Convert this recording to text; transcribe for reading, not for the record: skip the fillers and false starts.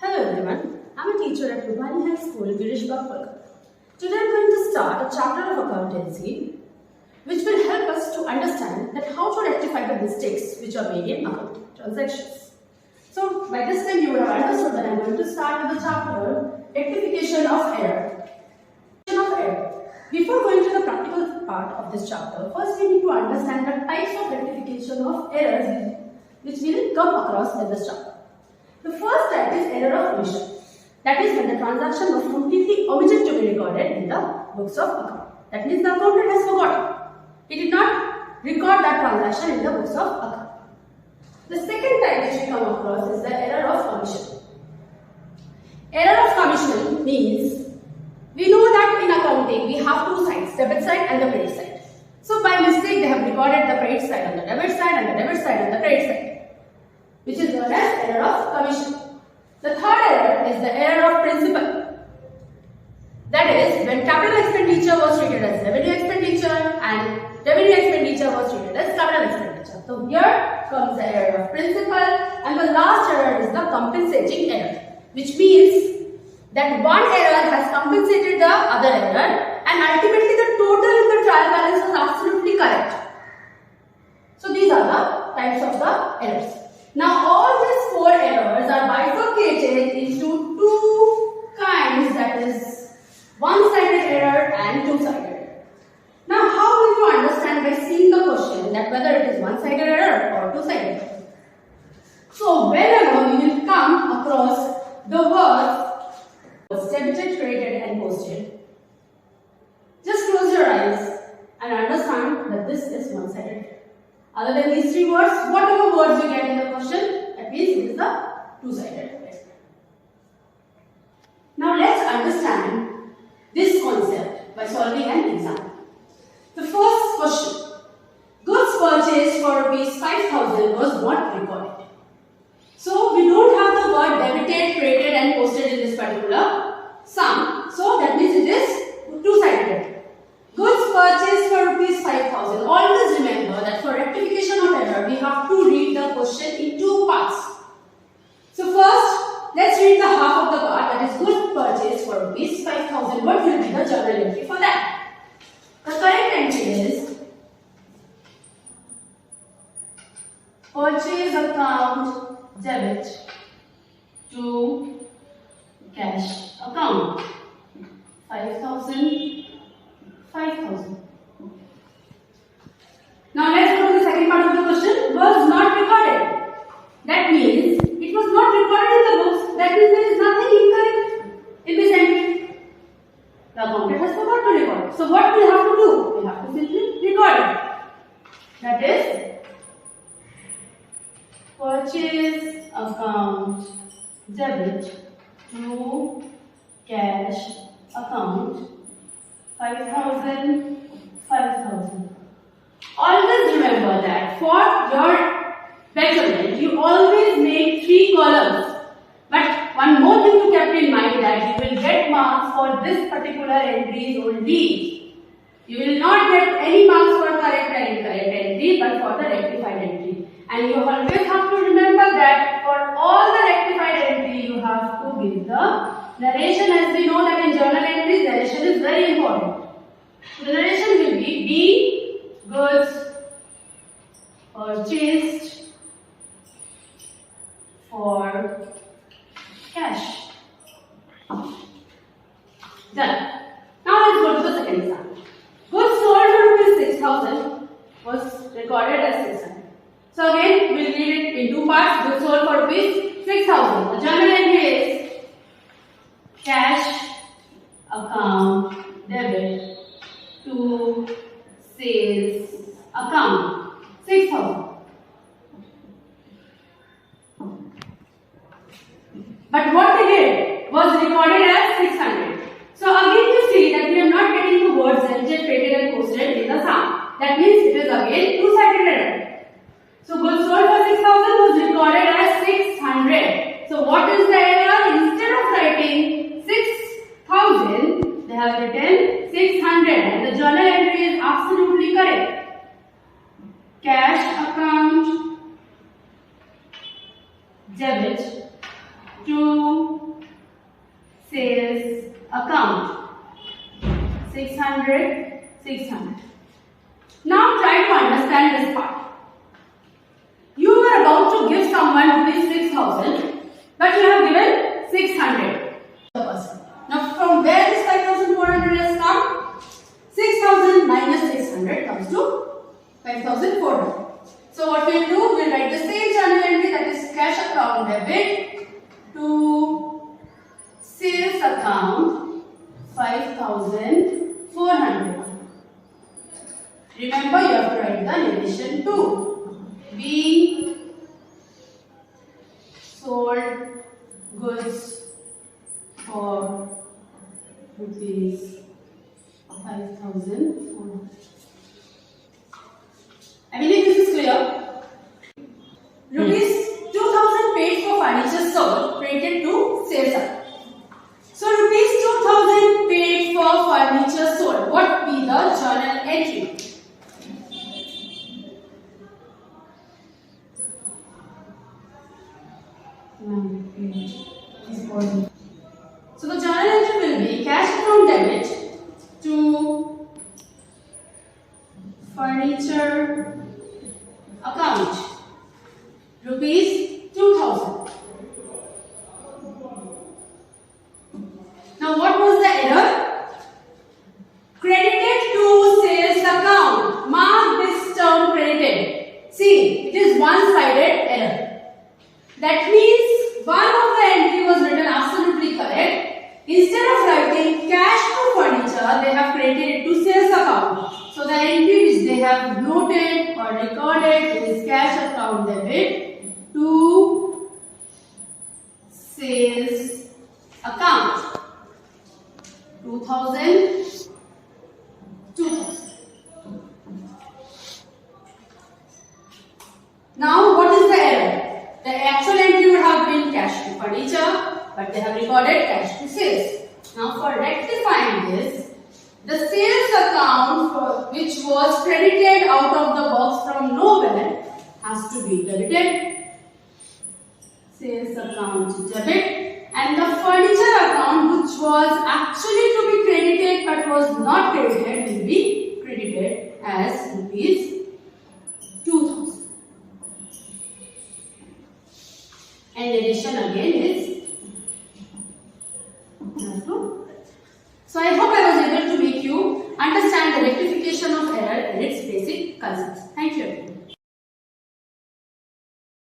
Hello everyone, I am a teacher at Nopany High School, Girish, Kolkata. Today I am going to start a chapter of accountancy which will help us to understand that how to rectify the mistakes which are made in accounting transactions. So by this time you would have understood that I am going to start with the chapter Rectification of Error. Before going to the practical part of this chapter, first we need to understand the types of rectification of errors which we will come across in this chapter. The first type is error of omission. That is when the transaction was completely omitted to be recorded in the books of account. That means the accountant has forgotten. He did not record that transaction in the books of account. The second type which we come across is the error of commission. Error of commission means we know that in accounting we have two sides, debit side and the credit side. So by mistake they have recorded the credit side on the debit side and the debit side on the credit side, which is known as error of commission. The third error is the error of principle. That is when capital expenditure was treated as revenue expenditure and revenue expenditure was treated as capital expenditure. So here comes the error of principle, and the last error is the compensating error, which means that one error has compensated the other error and ultimately the total in the trial balance was absolutely correct. So these are the types of the errors. Now all these four errors are bifurcated into two kinds, that is one-sided error and two-sided error. Now how will you understand by seeing the question that whether it is one-sided error or two-sided error? So whenever you will come across the words debited, credited and posted, just close your eyes and understand that this is one-sided error. Other than these three words, whatever words you get in the question, that means it is the two-sided error. Now let's understand this concept by solving an example. The first question, goods purchased for Rs 5,000 was not recorded. So we don't have the word debited, credited and posted in this particular sum. So that means it is two-sided error. Goods purchased for Rs 5,000. Always remember that for rectification of error, we have to read the question in two parts. So first, let's read the half of the part, that is goods purchased for Rs 5,000. What will be the journal entry for that? The correct entry is purchase account debit to cash account 5,000. Now let's go to the second part of the question. Was not recorded. That means it was not recorded in the books. That means there is nothing incorrect in this entry. The accountant has forgot to record. So what we have to do? We have to simply record it. That is purchase account debit to cash account 5,000. Always remember that for your betterment, you always make three columns. But one more thing to keep in mind, that you will get marks for this particular entries only. You will not get any marks for correct and incorrect entry, but for the rectified entry. And you always have to remember that for all the rectified entry, you have to give the narration. As we know that in journal entries, narration is very important. The narration will be goods purchased for cash. Done. Now let's go to the second example. Goods sold for Rs 6,000 was recorded as 600. So again, we will read it in two parts. Goods sold for Rs 6,000. The journal entry is cash account debit to sales account 6,000. But what they did was recorded as 600. So again you see that we are not getting the words debited, credited and posted in the sum. That means it is again two-sided error. So goods sold for 6,000 was recorded as 600. So what is the error? Instead of writing 6,000, they have written 600 and the journal entry is absolutely correct. Cash account debit to sales account. 600, 600. Now try to understand this part. You were about to give someone rupees 6,000, but you have given 600 per person. Now from where this 5,400 has come? 6,000 minus 600 comes to 5,400. So what we'll do, we'll write the same journal entry, that is cash account debit to sales account 5,400. Remember, you have to write the narration too. We sold goods for rupees 5,400. I believe this is clear. Rupees 2,000 paid for furniture sold, credited to sales account. So rupees 2,000 paid for furniture sold. What be the journal entry? So the journal entry will be cash account debit to furniture account, rupees 2,000. Now what was the error? Credited to sales account. Mark this term credited. See, it is one-sided error. That means one of the entry was written absolutely correct. Instead of writing cash to furniture, they have credited it to sales account. So the entry which they have noted or recorded is cash account debit to sales account. 2,000, 2,000. Now what is the error? The actual entry would have been cash to furniture, but they have recorded cash to sales. Now for rectifying this, the sales account which was credited out of the box from nowhere has to be debited. Sales account debit, and the furniture account which was actually to be credited but was not credited will be credited as rupees 2,000. And addition again is. So I hope I